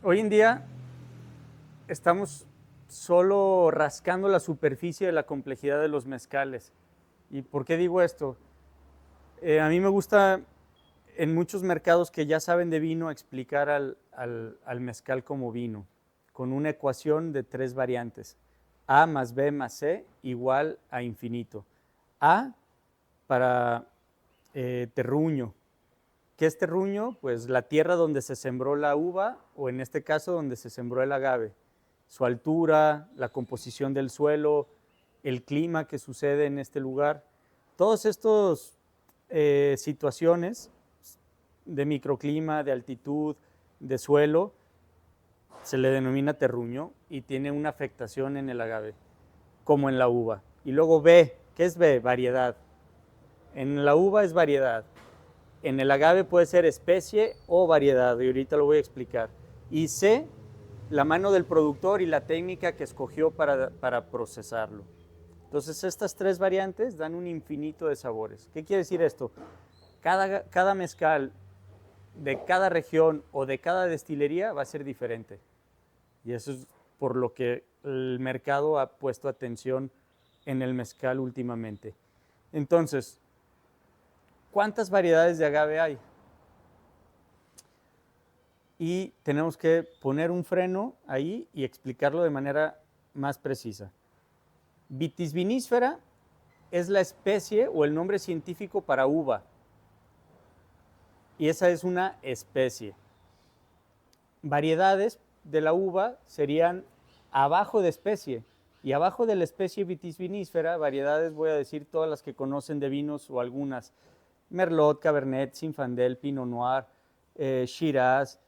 Hoy en día estamos solo rascando la superficie de la complejidad de los mezcales. ¿Y por qué digo esto? A mí me gusta en muchos mercados que ya saben de vino explicar al mezcal como vino, con una ecuación de 3 variantes. A más B más C igual a infinito. A para terruño. ¿Qué es terruño? Pues la tierra donde se sembró la uva, o en este caso donde se sembró el agave. Su altura, la composición del suelo, el clima que sucede en este lugar. Todas estas situaciones de microclima, de altitud, de suelo, se le denomina terruño y tiene una afectación en el agave, como en la uva. Y luego B, ¿qué es B? Variedad. En la uva es variedad. En el agave puede ser especie o variedad, y ahorita lo voy a explicar. Y C, la mano del productor y la técnica que escogió para procesarlo. Entonces, estas 3 variantes dan un infinito de sabores. ¿Qué quiere decir esto? Cada mezcal de cada región o de cada destilería va a ser diferente. Y eso es por lo que el mercado ha puesto atención en el mezcal últimamente. Entonces, ¿cuántas variedades de agave hay? Y tenemos que poner un freno ahí y explicarlo de manera más precisa. Vitis vinifera es la especie o el nombre científico para uva. Y esa es una especie. Variedades de la uva serían abajo de especie. Y abajo de la especie Vitis vinifera, variedades voy a decir todas las que conocen de vinos o algunas. Merlot, Cabernet, Zinfandel, Pinot Noir, Shiraz,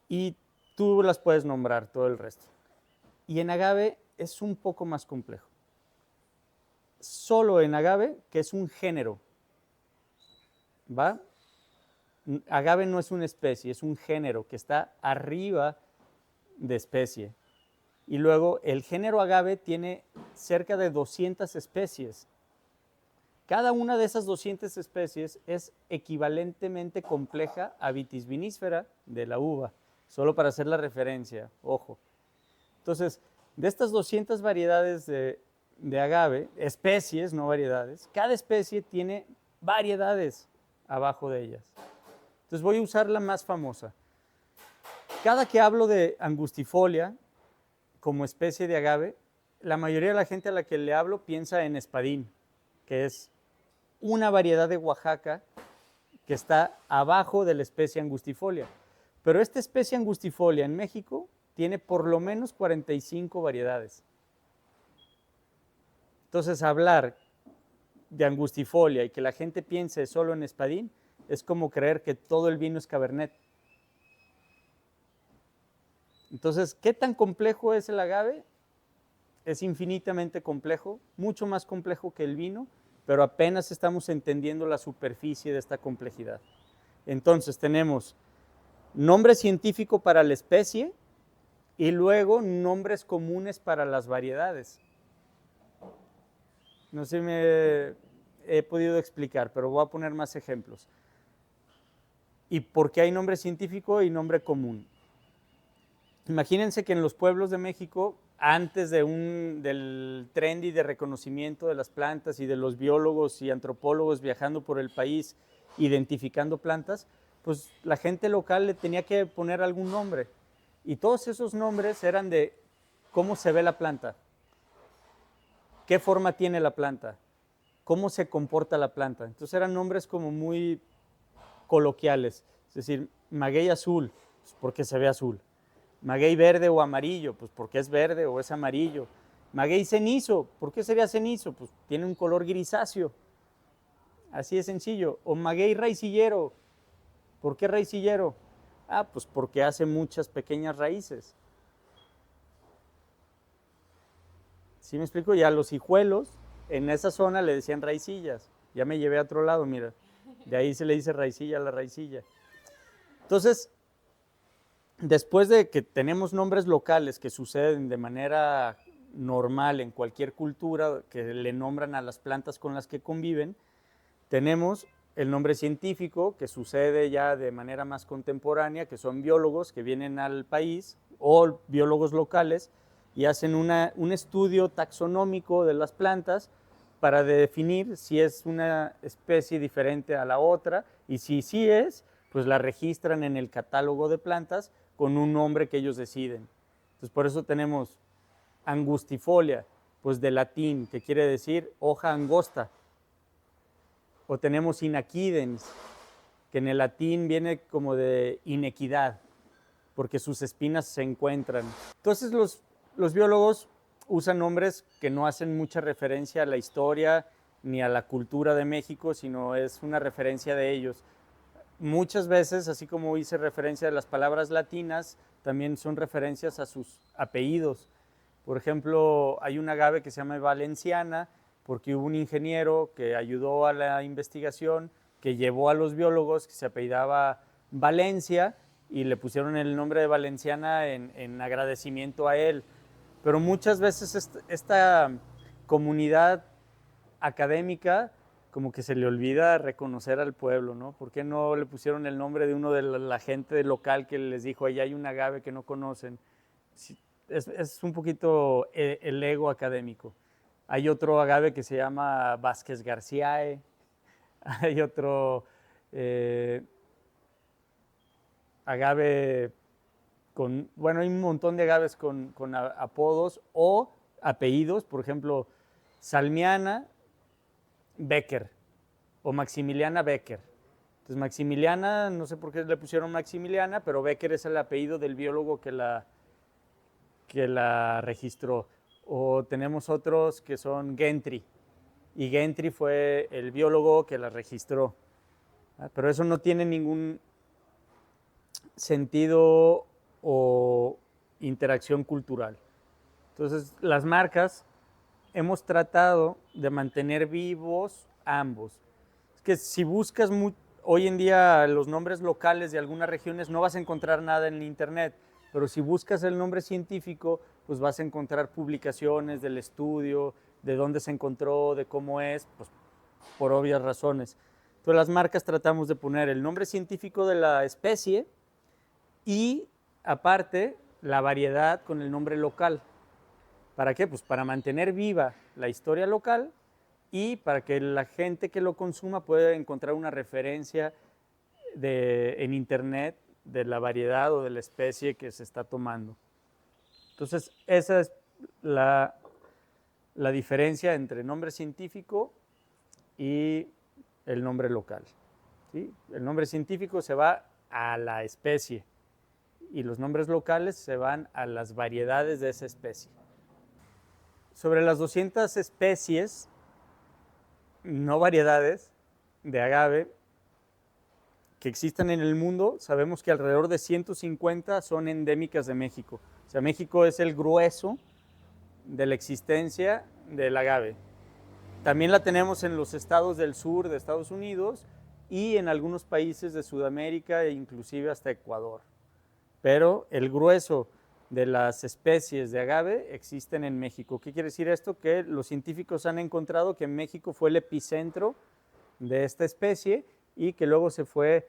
y tú las puedes nombrar, todo el resto. Y en agave es un poco más complejo. Solo en agave, que es un género, ¿va? Agave no es una especie, es un género que está arriba de especie. Y luego el género agave tiene cerca de 200 especies. Cada una de esas 200 especies es equivalentemente compleja a Vitis vinifera de la uva, solo para hacer la referencia, ojo. Entonces, de estas 200 variedades de agave, especies, no variedades, cada especie tiene variedades abajo de ellas. Entonces voy a usar la más famosa. Cada que hablo de angustifolia como especie de agave, la mayoría de la gente a la que le hablo piensa en espadín, que es una variedad de Oaxaca que está abajo de la especie angustifolia. Pero esta especie angustifolia en México tiene por lo menos 45 variedades. Entonces, hablar de angustifolia y que la gente piense solo en espadín es como creer que todo el vino es Cabernet. Entonces, ¿qué tan complejo es el agave? Es infinitamente complejo, mucho más complejo que el vino, pero apenas estamos entendiendo la superficie de esta complejidad. Entonces, tenemos nombre científico para la especie y luego nombres comunes para las variedades. No sé si me he podido explicar, pero voy a poner más ejemplos. ¿Y por qué hay nombre científico y nombre común? Imagínense que en los pueblos de México, antes del trendy de reconocimiento de las plantas y de los biólogos y antropólogos viajando por el país identificando plantas, pues la gente local le tenía que poner algún nombre. Y todos esos nombres eran de cómo se ve la planta, qué forma tiene la planta, cómo se comporta la planta. Entonces eran nombres como muy coloquiales. Es decir, maguey azul, pues porque se ve azul. Maguey verde o amarillo, pues porque es verde o es amarillo. Maguey cenizo, ¿por qué sería cenizo? Pues tiene un color grisáceo. Así de sencillo. O maguey raicillero, ¿por qué raicillero? Ah, pues porque hace muchas pequeñas raíces. ¿Sí me explico? Ya los hijuelos en esa zona le decían raicillas. Ya me llevé a otro lado, mira. De ahí se le dice raicilla a la raicilla. Entonces, después de que tenemos nombres locales que suceden de manera normal en cualquier cultura, que le nombran a las plantas con las que conviven, tenemos el nombre científico, que sucede ya de manera más contemporánea, que son biólogos que vienen al país o biólogos locales y hacen un estudio taxonómico de las plantas para definir si es una especie diferente a la otra, y si sí es, pues la registran en el catálogo de plantas con un nombre que ellos deciden. Entonces, por eso tenemos angustifolia, pues de latín, que quiere decir hoja angosta. O tenemos inaquidens, que en el latín viene como de inequidad, porque sus espinas se encuentran. Entonces los biólogos usan nombres que no hacen mucha referencia a la historia ni a la cultura de México, sino es una referencia de ellos. Muchas veces, así como hice referencia a las palabras latinas, también son referencias a sus apellidos. Por ejemplo, hay un agave que se llama valenciana, porque hubo un ingeniero que ayudó a la investigación, que llevó a los biólogos, que se apellidaba Valencia, y le pusieron el nombre de valenciana en agradecimiento a él. Pero muchas veces esta comunidad académica como que se le olvida reconocer al pueblo, ¿no? ¿Por qué no le pusieron el nombre de uno de la gente local que les dijo, allá hay un agave que no conocen? Es un poquito el ego académico. Hay otro agave que se llama Vázquez Garciae, hay otro agave bueno, hay un montón de agaves con apodos o apellidos, por ejemplo, Salmiana Becker o Maximiliana Becker. Entonces Maximiliana, no sé por qué le pusieron Maximiliana, pero Becker es el apellido del biólogo que la registró. O tenemos otros que son Gentry, y Gentry fue el biólogo que la registró. Pero eso no tiene ningún sentido o interacción cultural. Entonces, las marcas hemos tratado de mantener vivos ambos. Es que si buscas hoy en día los nombres locales de algunas regiones, no vas a encontrar nada en internet, pero si buscas el nombre científico, pues vas a encontrar publicaciones del estudio, de dónde se encontró, de cómo es, pues por obvias razones. Entonces las marcas tratamos de poner el nombre científico de la especie y aparte la variedad con el nombre local. ¿Para qué? Pues para mantener viva la historia local y para que la gente que lo consuma pueda encontrar una referencia en internet de la variedad o de la especie que se está tomando. Entonces, esa es la diferencia entre nombre científico y el nombre local. ¿Sí? El nombre científico se va a la especie y los nombres locales se van a las variedades de esa especie. Sobre las 200 especies, no variedades, de agave que existen en el mundo, sabemos que alrededor de 150 son endémicas de México. O sea, México es el grueso de la existencia del agave. También la tenemos en los estados del sur de Estados Unidos y en algunos países de Sudamérica e inclusive hasta Ecuador. Pero el grueso de las especies de agave existen en México. ¿Qué quiere decir esto? Que los científicos han encontrado que México fue el epicentro de esta especie y que luego se fue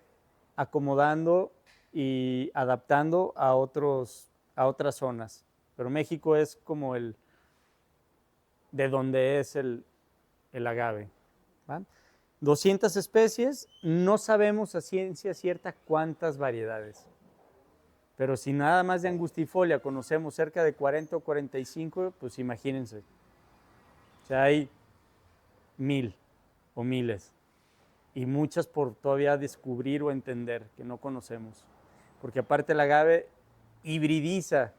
acomodando y adaptando a otras zonas. Pero México es como de donde es el agave. ¿Va? 200 especies, no sabemos a ciencia cierta cuántas variedades. Pero si nada más de angustifolia conocemos cerca de 40 o 45, pues imagínense. O sea, hay 1000 o miles. Y muchas por todavía descubrir o entender que no conocemos. Porque aparte el agave hibridiza.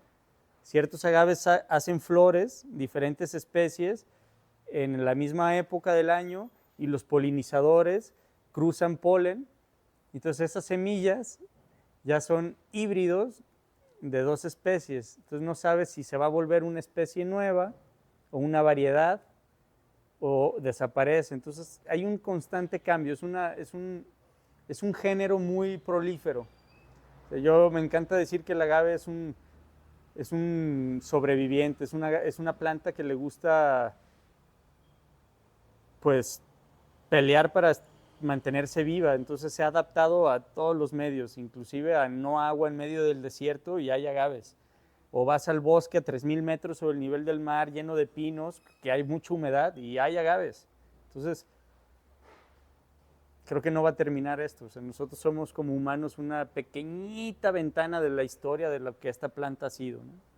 Ciertos agaves hacen flores, diferentes especies, en la misma época del año y los polinizadores cruzan polen. Entonces esas semillas ya son híbridos de dos especies. Entonces no sabes si se va a volver una especie nueva o una variedad o desaparece. Entonces hay un constante cambio, es un género muy prolífero. O sea, yo me encanta decir que el agave es un sobreviviente, es una planta que le gusta pues pelear para mantenerse viva, entonces se ha adaptado a todos los medios, inclusive a no agua en medio del desierto y hay agaves. O vas al bosque a 3000 metros sobre el nivel del mar lleno de pinos, que hay mucha humedad y hay agaves. Entonces, creo que no va a terminar esto. O sea, nosotros somos como humanos una pequeñita ventana de la historia de lo que esta planta ha sido, ¿no?